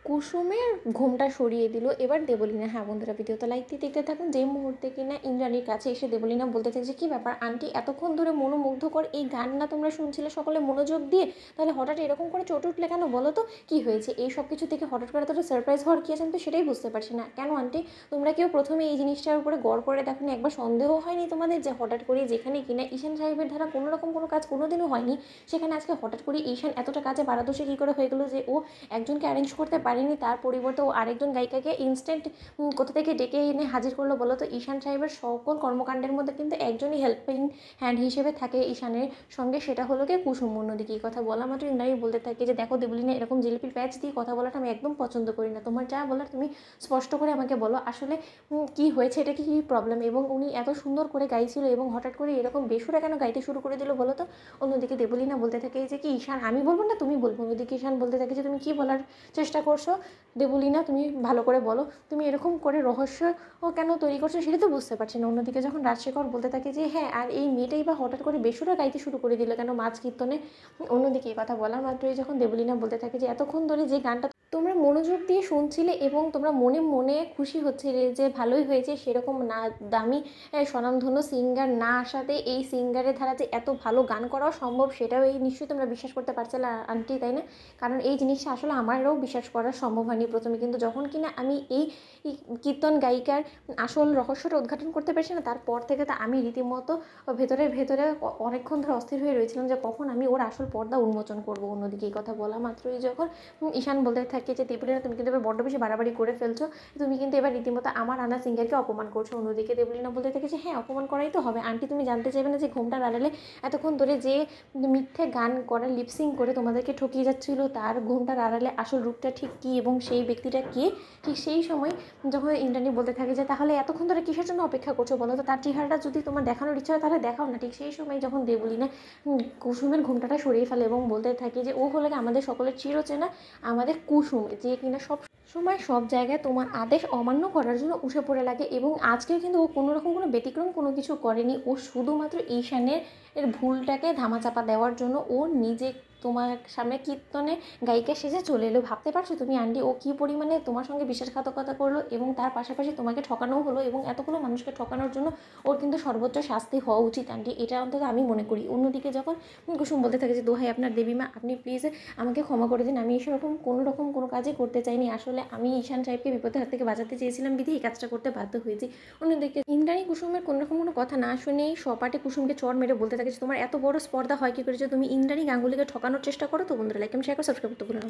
কুসুমের ঘুমটা সরিয়ে দিল এবার দেবলীনা। হ্যাঁ বন্ধুরা, ভিডিওতে লাইক দিয়ে দেখতে থাকুন। যে মুহূর্তে কিনা ইন্দ্রাণীর কাছে এসে দেবলীনা বলতে চাইছে, কী ব্যাপার আন্টি, এতক্ষণ ধরে মনোমুগ্ধকর এই গান না তোমরা শুনছিলে সকলে মনোযোগ দিয়ে, তাহলে হঠাৎ এরকম করে চোট উঠলে কেন বলো তো, কী হয়েছে? এই সব কিছু থেকে হঠাৎ করে এতটা সারপ্রাইজ হওয়ার কী আছে, আমি তো সেটাই বুঝতে পারছি না। কেন আন্টি, তোমরা কেউ প্রথমে এই জিনিসটার উপরে গড় করে দেখোনি? একবার সন্দেহ হয়নি তোমাদের যে হঠাৎ করে যেখানে কিনা ঈশান সাহেবের দ্বারা কোনো রকম কোনো কাজ কোনোদিনও হয়নি, সেখানে আজকে হঠাৎ করে ঈশান এতটা কাজে পারদর্শী কী করে হয়ে গেলো যে ও একজনকে অ্যারেঞ্জ করতে পারেনি, তার পরিবর্তে তো আরেকজন গায়িকাকে ইনস্ট্যান্ট কোথা থেকে ডেকে এনে হাজির করলো বলো তো? ঈশান সাহেবের সকল কর্মকাণ্ডের মধ্যে কিন্তু একজনই হেল্পিং হ্যান্ড হিসেবে থাকে ঈশানের সঙ্গে, সেটা হলো কি কুসুম। অন্যদিকে এই কথা বলা মাত্র ইন্দ্রাণী বলতে থাকে যে দেখো দেবলীনা, এরকম জিলিপির প্যাচ দিয়ে কথা বলাটা আমি একদম পছন্দ করি না। তোমার যা বলার তুমি স্পষ্ট করে আমাকে বলো, আসলে কী হয়েছে, এটা কি কী প্রবলেম? এবং উনি এত সুন্দর করে গাইছিল এবং হঠাৎ করে এরকম বেসুরা কেন গাইতে শুরু করে দিল বলো তো? অন্যদিকে দেবলীনা বলতে থাকে যে কি ঈশান, আমি বলবো না তুমি বলবো। অন্যদিকে ঈশান বলতে থাকে যে তুমি কী বলার চেষ্টা করছো দেবলীনা, তুমি ভালো করে বলো, তুমি এরকম করে রহস্য কেন তৈরি করছো সেটা তো বুঝতে পারছি না। অন্যদিকে যখন রাজশেখর বলতে থাকে যে হ্যাঁ, আর এই মেয়েটাই বা হঠাৎ করে বেসুরা গাইতে শুরু করে দিল কেন মাঝ কীর্তনে? অন্যদিকে এই কথা বলার মাত্রই যখন দেবলীনা বলতে থাকে যে এতক্ষণ ধরে যে গানটা তোমরা মনোযোগ দিয়ে শুনছিলে এবং তোমরা মনে মনে খুশি হচ্ছিলে যে ভালোই হয়েছে, সেরকম না দামি স্বনামধন্য সিঙ্গার না আসাতে এই সিঙ্গারের ধারা যে এত ভালো গান করাও সম্ভব, সেটাও এই নিশ্চয়ই তোমরা বিশ্বাস করতে পারছিলে আন্টি, তাই না? কারণ এই জিনিসটা আসলে আমারও বিশ্বাস করা সম্ভব হয়নি প্রথমে, কিন্তু যখন কিনা আমি এই কীর্তন গায়িকার আসল রহস্যটা উদ্ঘাটন করতে পারছি না, তারপর থেকে তো আমি রীতিমতো ভেতরে ভেতরে অনেকক্ষণ ধরে অস্থির হয়ে রয়েছিলাম যে কখন আমি ওর আসল পর্দা উন্মোচন করবো। অন্যদিকে এই কথা বলা মাত্রই যখন ঈশান বলতে থাকে যে দেবলীনা, তুমি কিন্তু এবার বড্ড বেশি বাড়াবাড়ি করে ফেলছো, তুমি কিন্তু এবার রীতিমতো আমার আনা সিঙ্গারকে অপমান করছো। অন্যদিকে দেবলীনা বলতে থাকে যে হ্যাঁ, অপমান করাই তো হবে আন্টি, তুমি জানতে চাইবে না যে ঘোমটার আড়ালে এতক্ষণ ধরে যে মিথ্যে গান করা লিপসিং করে তোমাদেরকে ঠকিয়ে যাচ্ছিল, তার ঘোমটার আড়ালে আসল রূপটা ঠিক কী এবং সেই ব্যক্তিটা কে? ঠিক সেই সময় যখন ইন্দ্রাণী বলতে থাকে যে তাহলে এতক্ষণ ধরে কিসের জন্য অপেক্ষা করছো বলো তো, তার চেহারাটা যদি তোমার দেখানোর ইচ্ছা হয় তাহলে দেখাও না। ঠিক সেই সময় যখন দেবলীনা কুসুমের ঘোমটাটা সরিয়ে ফেলে এবং বলতে থাকে যে ও হলে আমাদের সকলের চিরচেনা আমাদের কুসুম, যে কিনা সব সময় সব জায়গায় তোমার আদেশ অমান্য করার জন্য উঠে পড়ে লাগে, এবং আজকেও কিন্তু ও কোনো রকম কোনো ব্যতিক্রম কোনো কিছু করেনি। ও শুধুমাত্র ঈশানের ভুলটাকে ধামাচাপা দেওয়ার জন্য ও নিজে তোমার সামনে কীর্তনে গায়িকা সেজে চলে এলো। ভাবতে পারছো তুমি আন্টি, ও কী পরিমাণে তোমার সঙ্গে বিশ্বাসঘাতকতা করলো এবং তার পাশাপাশি তোমাকে ঠকানোও হলো, এবং এতগুলো মানুষকে ঠকানোর জন্য ওর কিন্তু সর্বোচ্চ শাস্তি হওয়া উচিত আন্টি, এটা অন্তত আমি মনে করি। অন্যদিকে যখন কুসুম বলতে থাকে যে দোহাই আপনার দেবীমা, আপনি প্লিজ আমাকে ক্ষমা করে দিন, আমি সেরকম কোনো রকম কোনো কাজই করতে চাইনি, আসলে আমি ঈশান সাহেবকে বিপদের হাত থেকে বাঁচাতে চেয়েছিলাম বিধি এই কাজটা করতে বাধ্য হয়েছি। অন্যদিকে ইন্দ্রাণী কুসুমের কোনো রকম কোনো কথা না শুনেই সপাটে কুসুমকে চড় মেরে বলতে থাকে যে তোমার এত বড় স্পর্ধা হয় কী করেছে, তুমি ইন্দ্রাণী গাঙ্গুলিকে ঠকানোর চেষ্টা করো। তো বন্ধুরা লাইক এবং শেয়ার করে সাবস্ক্রাইব করতে ভুলো না।